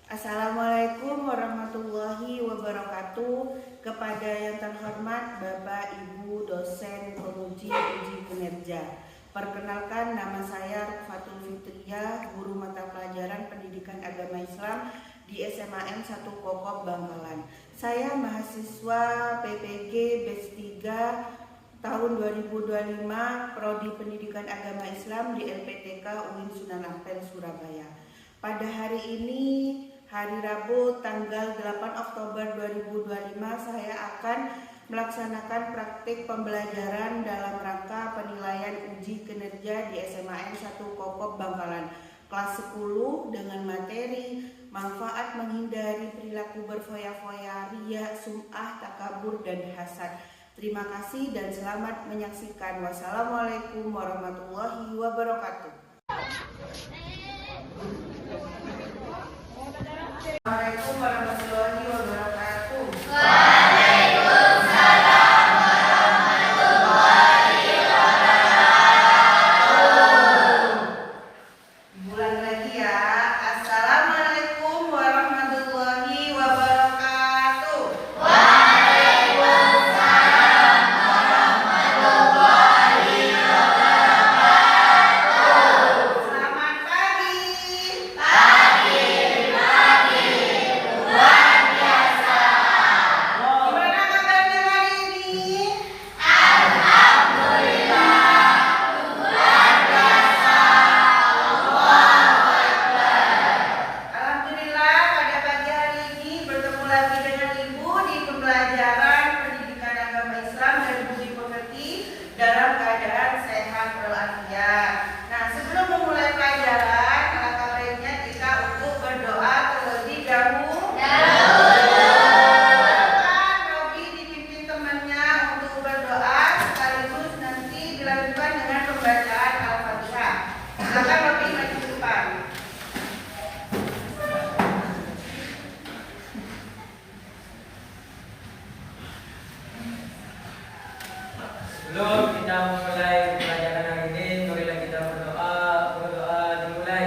Assalamualaikum warahmatullahi wabarakatuh. Kepada yang terhormat Bapak Ibu dosen penguji uji kinerja. Perkenalkan, nama saya Rukfatul Fitriyah, guru mata pelajaran Pendidikan Agama Islam di SMAN 1 Kokop Bangkalan. Saya mahasiswa PPG batch 3 tahun 2025 Prodi Pendidikan Agama Islam di LPTK UIN Sunan Ampel Surabaya. Pada hari ini, hari Rabu tanggal 8 Oktober 2025, saya akan melaksanakan praktik pembelajaran dalam rangka penilaian uji kinerja di SMAN 1 Kokop Bangkalan kelas 10 dengan materi manfaat menghindari perilaku berfoya-foya, riya, sum'ah, takabur, dan hasad. Terima kasih dan selamat menyaksikan. Wassalamualaikum warahmatullahi wabarakatuh. Assalamualaikum warahmatullahi wabarakatuh. Waalaikumsalam warahmatullahi wabarakatuh. Ulang lagi ya. Assalamualaikum warahmatullahi wabarakatuh. Waalaikumsalam warahmatullahi wabarakatuh. Selamat pagi. Luar biasa. Gimana kabarnya hari ini? Alhamdulillah. Luar biasa. Allahu Akbar. Alhamdulillah, pada pagi hari ini bertemu lagi dengan Ibu di pembelajaran Pendidikan Agama Islam dan Budi Pekerti dalam keadaan sehat walafiat. Nah, sebelum memulai pelajaran, alangkah baiknya kita untuk berdoa terlebih dahulu. Silakan Robi dipimpin temannya untuk berdoa sekaligus nanti dilanjutkan dengan pembacaan Al-Fatihah. Silakan Robi maju ke depan. Sebelum kita memulai pelajaran hari ini, marilah kita berdoa. Berdoa dimulai.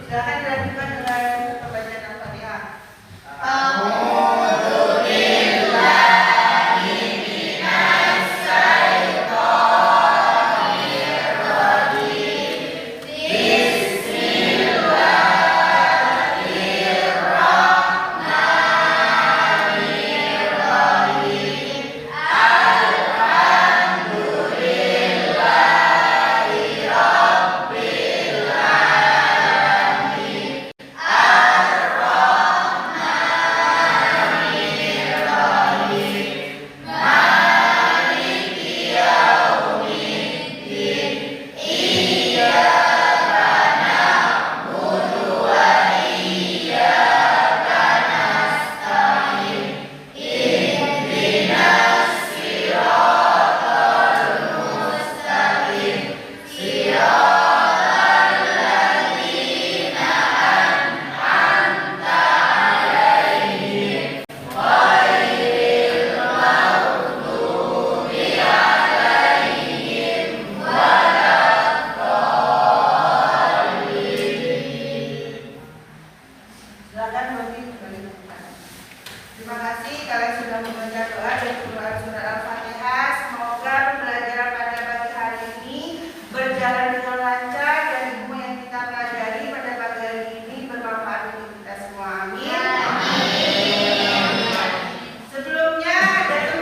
Silakan dilanjutkan dengan pembacaan Al-Fatihah. Silakan Robi kembali ke depan. Terima kasih kalian sudah membaca doa dan Quran surat Al-Fatihah. Semoga pembelajaran pada pagi hari ini berjalan dengan lancar dan ilmu yang kita pelajari pada pagi hari ini bermanfaat untuk kita semua. Amin. Sebelumnya ada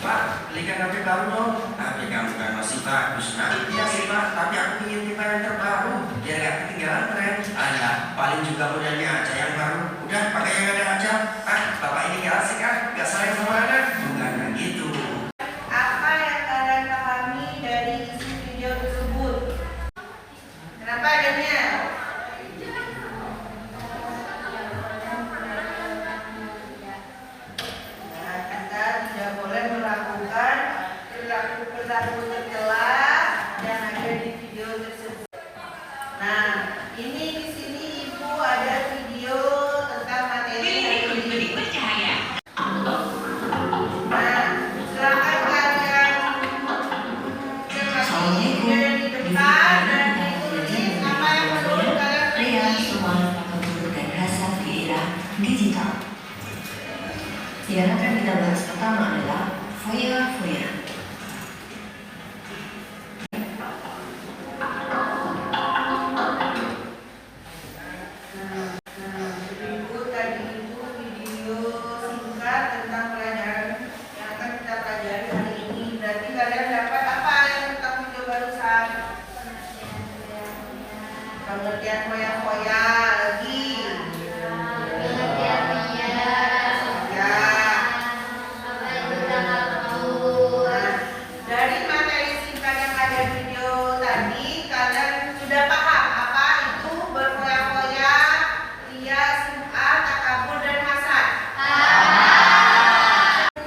Pak, belikan HP baru dong. HP kamu kan masih bagus, nak. Iya sih, Pak, tapi aku ingin tipe yang terbaru, biar gak ketinggalan tren. Ada, paling juga modelnya aja yang baru. Udah, pakai yang ada aja. Ah, Bapak ini gak asik kan? Gak sayang sama anak? Bukannya gitu. Apa yang kalian pahami dari isi video tersebut? Kenapa adanya? Nah, Anda tidak boleh melakukan perilaku tercela yang ada di video tersebut. Nah, ini di sini Ibu ada video tentang materi hari ini. Nah, silakan kalian cermati video yang di depan dan ditulis apa yang menurut kalian penting. dan hasrat di era digital. Yang akan kita bahas pertama adalah foya-foya. Ibu tadi itu video singkat tentang pelajaran yang akan kita pelajari hari ini. Berarti kalian dapat apa yang kita video barusan? Pengertian foya-foya lagi. Ya. Nah, dari materi singkat yang ada di video tadi, kalian sudah paham apa itu berfoya-foya, ria, sum'ah, takabur, dan hasad.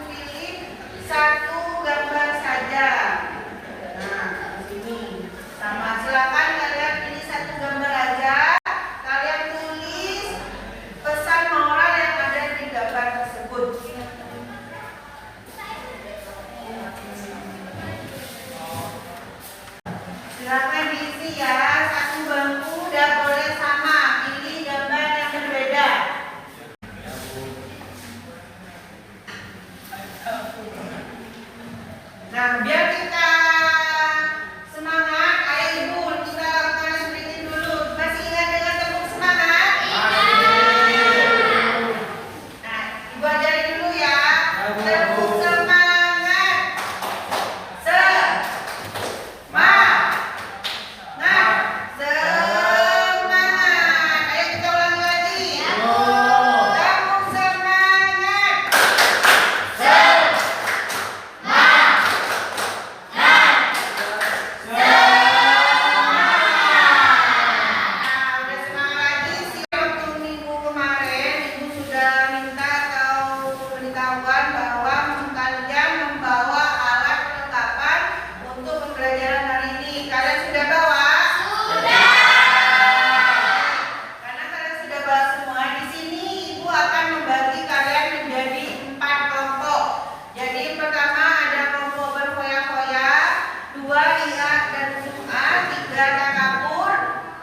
Pilih satu gambar saja. Nah, di sini sama, silakan kalian pilih satu gambar aja. Kalian tulis pesan moral yang ada di gambar tersebut. Silakan diisi ya, satu bangku udah boleh sama, pilih gambar yang berbeda. Nah, biar kita semangat, ayo Ibu kita lakukan seperti dulu. Masih ingat dengan tepuk semangat? Nah, Ibu ajarin dulu ya. Tepuk semangat. Semangat. Ayo kita ulangi lagi. Tepuk semangat. Nah, udah semangat lagi sih. Waktu minggu kemarin Ibu sudah minta atau pemberitahuan bahwa kalian membawa alat perlengkapan untuk pembelajaran hari ini. Kalian sudah bawa? Sudah. Karena kalian sudah bawa semua, di sini Ibu akan membagi kalian menjadi 4 kelompok. Jadi yang pertama ada kelompok berfoya-foya, 2 ria dan sum'ah, 3 takabur,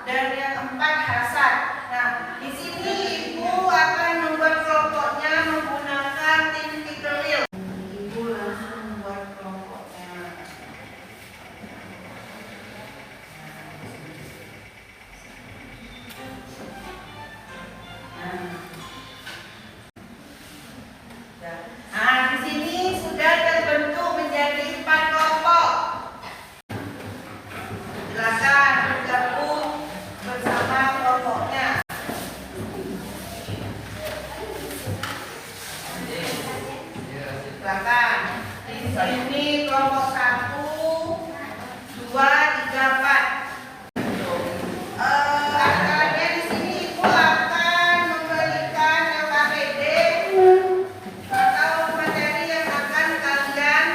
dan yang 4 hasad. Nah, di sini Ibu akan membuat kelompoknya menggunakan titik real. Ibu langsung membuat kelompoknya. Nah, di sini sudah terbentuk menjadi 4 kelompok. Silakan bergabung bersama kelompoknya. Silakan. Di sini kelompok 1, 2, 3, 4. Acaranya di sini Ibu akan memberikan LKPD atau materi yang akan kalian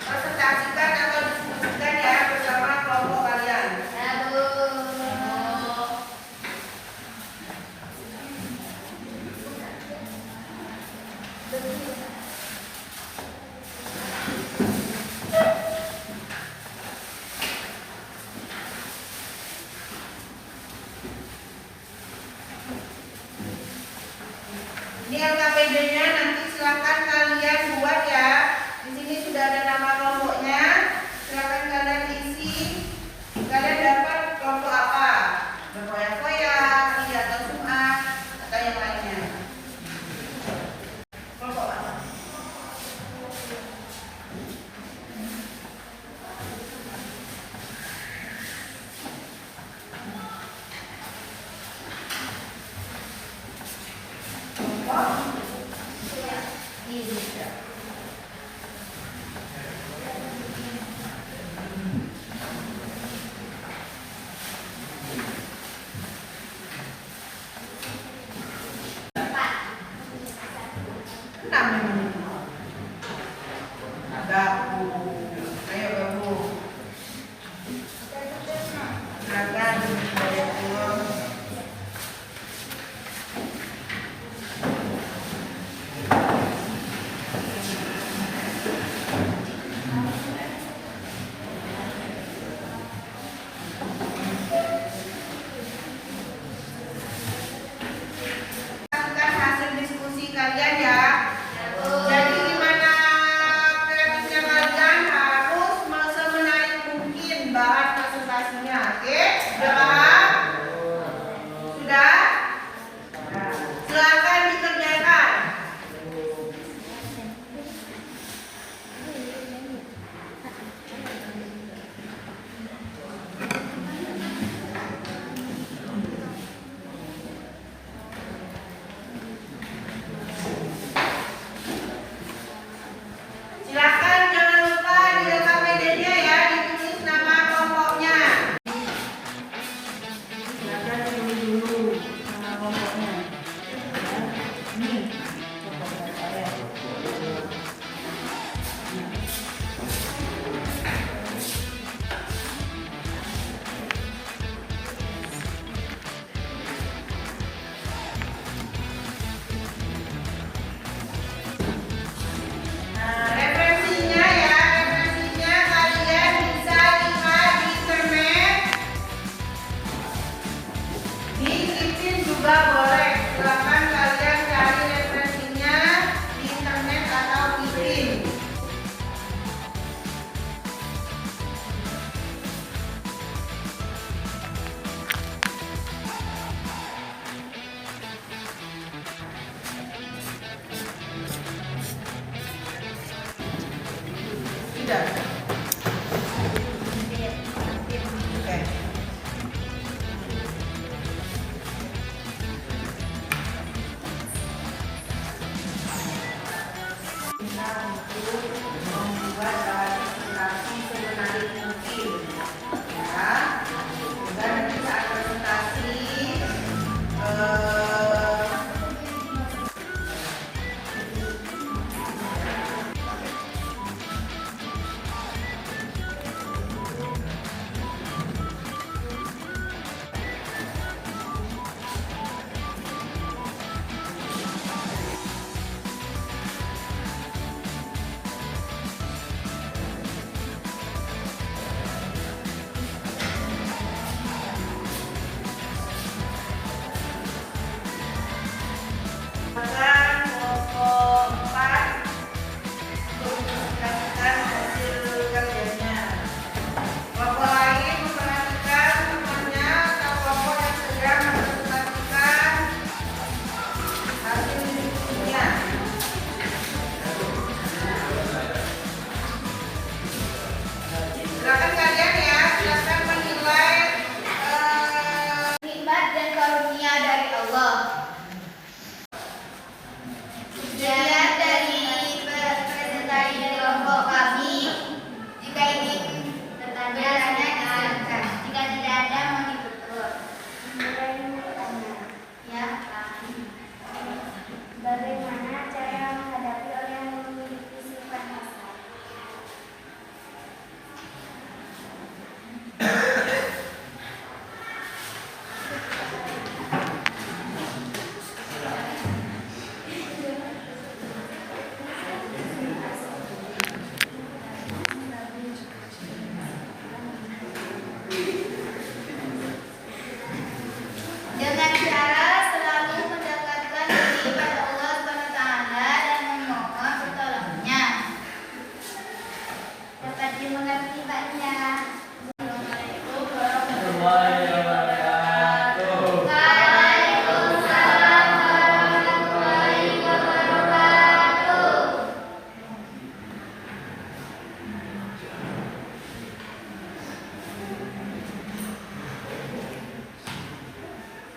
presentasikan atau diskusikan ya bersama kelompok kalian. Tidak. Oke. Kita untuk membuat bahan presentasi semenarik mungkin, ya. Dan nanti saat presentasi kelompok 4 mempresentasikan hasil kerjanya. Kelompok lain memperhatikan temannya atau kelompok yang sedang mempresentasikan hasil diskusinya. Silakan kalian ya, silakan menilai Nikmat dan karunia dari Allah. Dilihat dari presentasi dari kelompok kami, jika ingin bertanya silakan. Jika tidak ada mohon ditutup. Ya. Bagaimana cara menghadapi orang yang memiliki sifat hasad? Dengan cara selalu mendekatkan diri pada Allah SWT dan memohon pertolongannya. Dapat dimengerti Paknya. Assalamualaikum warahmatullahi wabarakatuh. Waalaikumsalam warahmatullahi wabarakatuh.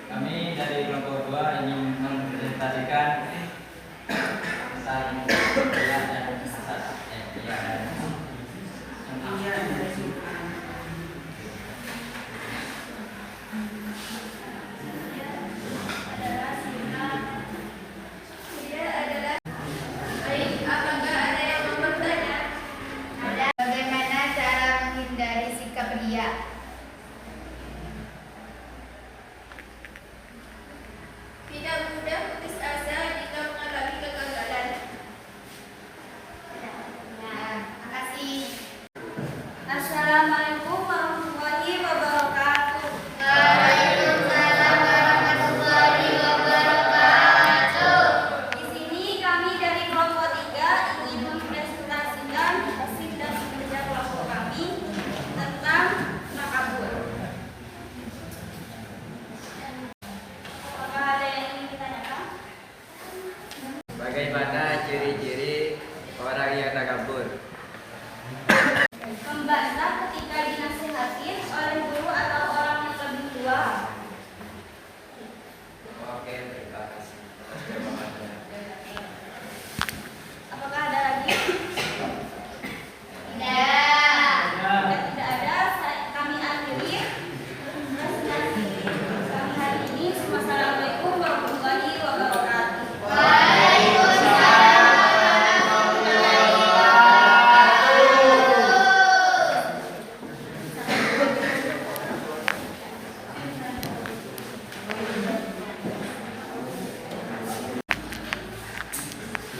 Kami dari kelompok 2 ingin mempresentasikan tentang riya dan hasad. Iya, dari sini. Baik, apakah ada yang mau bertanya? Ada. Bagaimana cara menghindari sikap riya? Tidak mudah putus asa jika mengalami kegagalan. Nah, makasih. Assalamualaikum warahmatullahi wabarakatuh. Waalaikumsalam warahmatullahi wabarakatuh. Di sini kami dari kelompok 3 ingin mempresentasikan hasil dari kerja kelompok kami tentang takabur. Apakah ada yang ingin ditanyakan? Bagaimana ciri-ciri orang yang takabur? Membantah ketika dinasihatin oleh guru atau orang yang lebih tua. Oke, terima kasih. Apakah ada lagi? Tidak. Jika tidak ada, kami akhiri presentasi kami hari ini. Wassalamualaikum warahmatullahi wabarakatuh. Waalaikumsalam warahmatullahi wabarakatuh.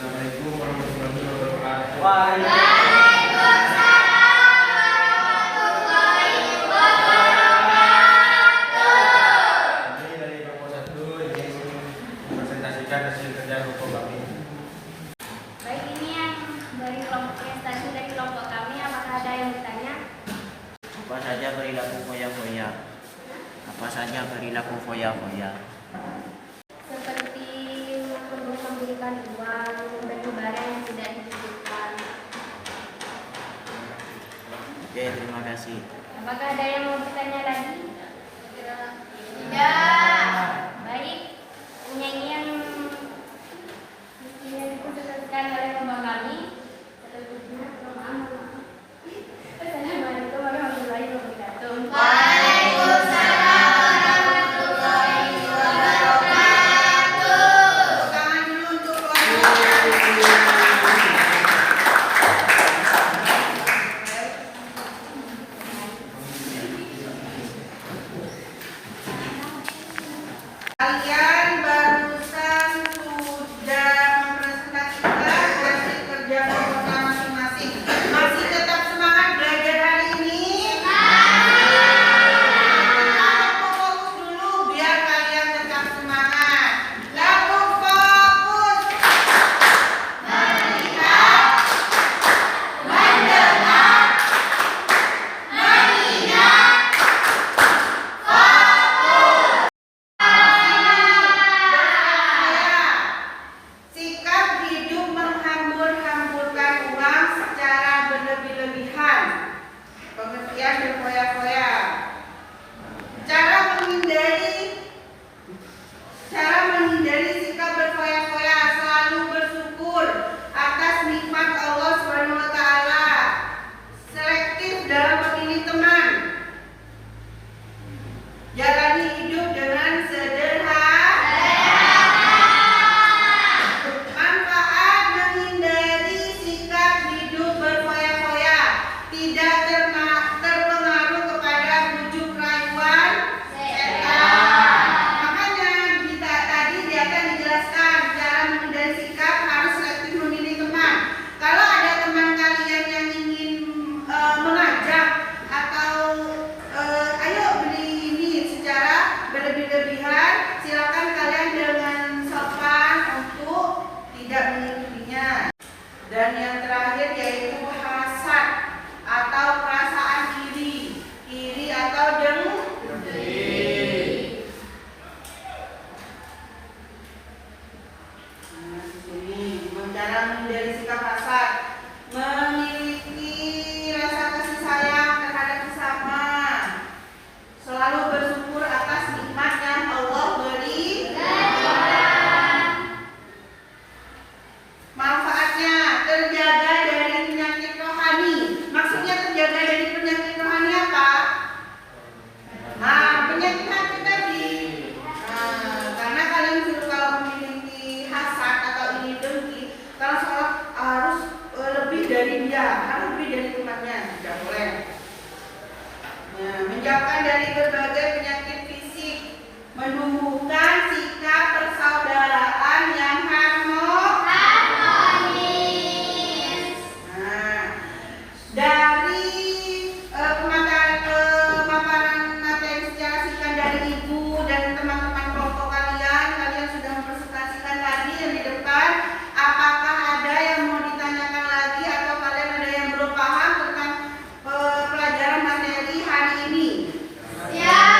Assalamualaikum warahmatullahi wabarakatuh. Kami dari kelompok 1 ingin mempresentasikan hasil kerja kelompok kami. Baik, ini yang dari kelompok prestasi dari kelompok kami. Apakah ada yang bertanya? Apa saja perilaku foya-foya? Apa saja perilaku foya-foya? Seperti memberikan uang, memberi barang yang tidak dibutuhkan. Oke, terima kasih. Apakah ada yang mau bertanya lagi? Tidak. Baik. Penyanyi yang dipersembahkan oleh Bapak kami. Assalamualaikum warahmatullahi wabarakatuh. Waalaikumsalam warahmatullahi wabarakatuh. Tangan dulu untuk keluarga. Kalian barusan sudah mempresentasikan hasil kerja kelompok masing-masing. Masih tetap semangat belajar hari ini? Fokus dulu biar kalian tetap semangat. Lalu fokus. Melihat, mendengar, mengingat, sikap hidup menghambur-hamburkan uang secara berlebih-lebihan. Pengertian berfoya-foya. Cara menghindari sikap berfoya-foya, selalu bersyukur atas nikmat Allah SWT. Selektif dalam memilih teman. Jalani hidup dengan manfaat menghindari sikap hidup berfoya-foya, tidak terpengaruh kepada bujuk rayuan setan. Makanya tadi di atas dijelaskan cara menghindari sikap harus selektif memilih teman. Kalau ada teman kalian yang ingin mengajak atau ayo beli ini secara berlebih-lebihan, silakan kalian dengan sopan untuk tidak mengikutinya. Dan yang terakhir yaitu hasad atau perasaan iri atau dengki. Nah, di sini cara menghindari sikap hasad, memiliki rasa kasih sayang terhadap sesama, selalu bersyukur atas nikmat yang Allah beri. Manfaatnya terjaga dari penyakit rohani. Maksudnya terjaga dari penyakit rohani apa? Penyakit hati tadi. Karena kalian suruh kalau memiliki hasad atau iri dengki, kalau sholat harus lebih dari dia, harus lebih dari tempatnya, tidak boleh. Menjauhkan dari berbagai penyakit fisik, menumbuhkan sikap persaudaraan yang harmonis. Dari pemaparan materi secara singkat dari ibu dan teman-teman kelompok kalian sudah mempresentasikan tadi yang di depan. Apakah ada yang mau ditanyakan lagi atau kalian ada yang belum paham tentang pelajaran materi hari ini? Ya.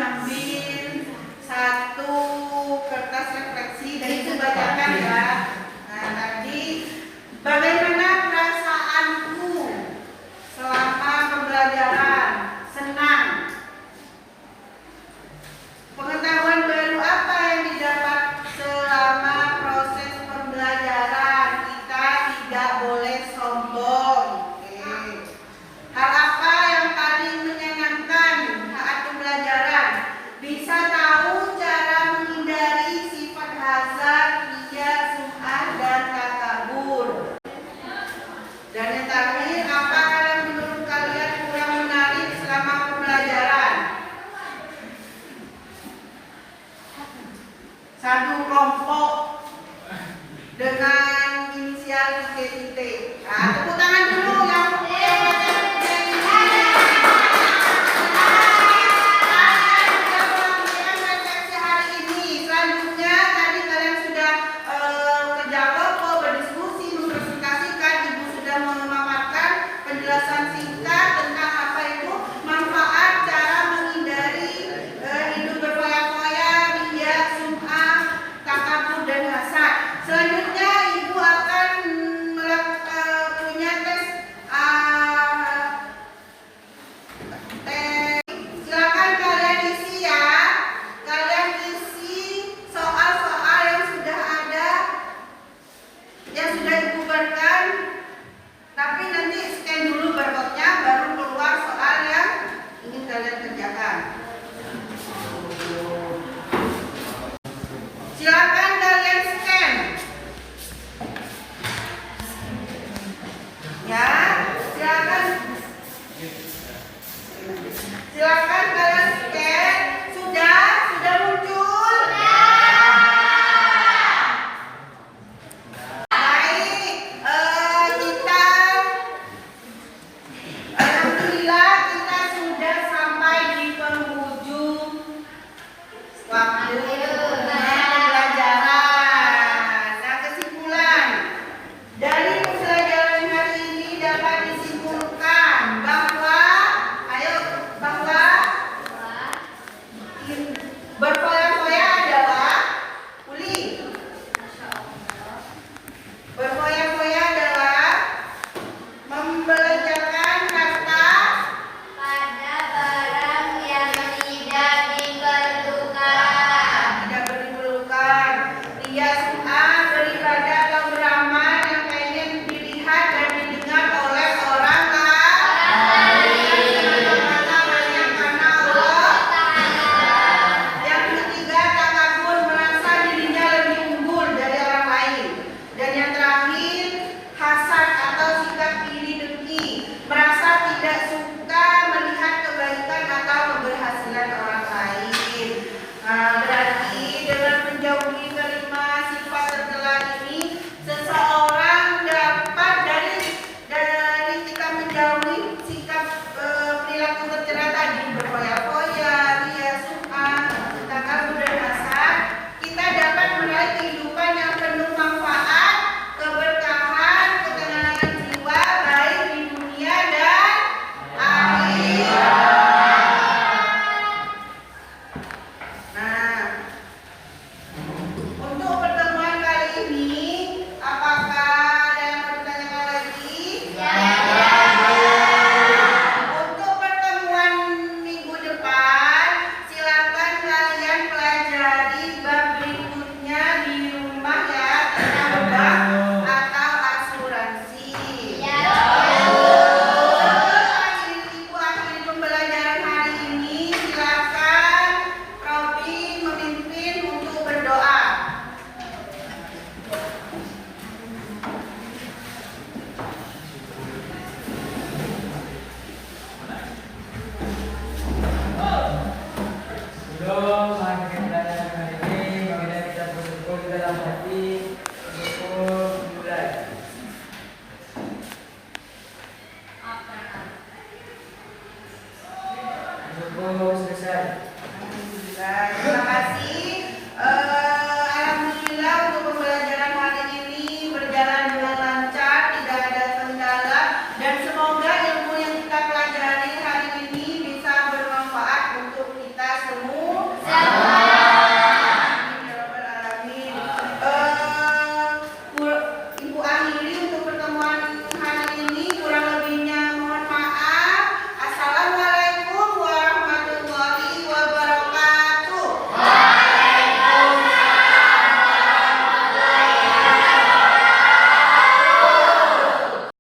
mengambil satu kertas refleksi dan itu bacakan ya. Nah, tadi bagaimana perasaanku selama pembelajaran? Senang. Pengetahuan baru apa yang didapat selama proses pembelajaran? Kita tidak boleh sombong. Oke. Hal apa yang paling menyenangkan saat pembelajaran? Bisa tahu cara menghindari sifat hazard, ria, sum'ah, dan takabur. Dan yang terakhir, apa hal yang menurut kalian kurang menarik selama pembelajaran? Satu kelompok dengan inisial titik. Nah, tepuk tangan dulu yang refleksi hari ini. Selanjutnya tadi kalian sudah kerja kelompok, berdiskusi, mempresentasikan. Ibu sudah memaparkan penjelasan singkat tentang apa itu manfaat cara menghindari hidup berfoya-foya, ria, sum'ah, takabur, dan hasad. Selanjutnya ibu akan punya tes. Silakan kalian isi ya. Kalian isi soal-soal yang sudah ada, yang sudah ibu buatkan. Tapi nanti scan dulu barcode-nya, baru keluar soal yang ingin kalian kerjakan. Silakan kalian scan. Ya, silakan. Silakan kalian scan. Sudah muncul. Baik, kita alhamdulillah kita sudah sampai di penghujung waktu pembelajaran. Nah, kesimpulan dari pembelajaran hari ini dapat disimpulkan bahwa berfoya-foya adalah berfoya-foya adalah membelajarkan kata Pada barang yang tidak diperlukan. tidak diperlukan, ria, sum'ah, beribadah atau beramal yang pengen dilihat dan didengar oleh orang lain. Semata-mata hanya karena Allah. Yang ketiga, takabur, merasa dirinya lebih unggul dari orang lain. Dan yang terakhir, hasad atau sikap iri dengki, merasa tidak suka melihat kebaikan atau keberhasilan orang lain. Berarti dengan menjauhi kelima sifat tercela ini, seseorang dapat dari kita menjauhi sikap perilaku tercela tadi, berfoya-foya, ria, sum'ah, takabur, dan hasad. Kita dapat meraih kehidupan yang penuh manfaat, keberkahan, ketenangan jiwa, baik di dunia dan akhirat. Nah, untuk pertemuan kali ini, apakah ada yang mau ditanyakan lagi? Untuk pertemuan minggu depan, silakan kalian pelajari bab berikutnya di rumah ya, tentang bank atau asuransi. Ibu akhiri pembelajaran hari ini. Silakan Robin memimpin untuk berdoa. Sebelum mengakhiri pembelajaran hari ini, marilah kita bersyukur di dalam hati, bersyukur dimulai. Bersyukur selesai. Alhamdulillah. Terima kasih.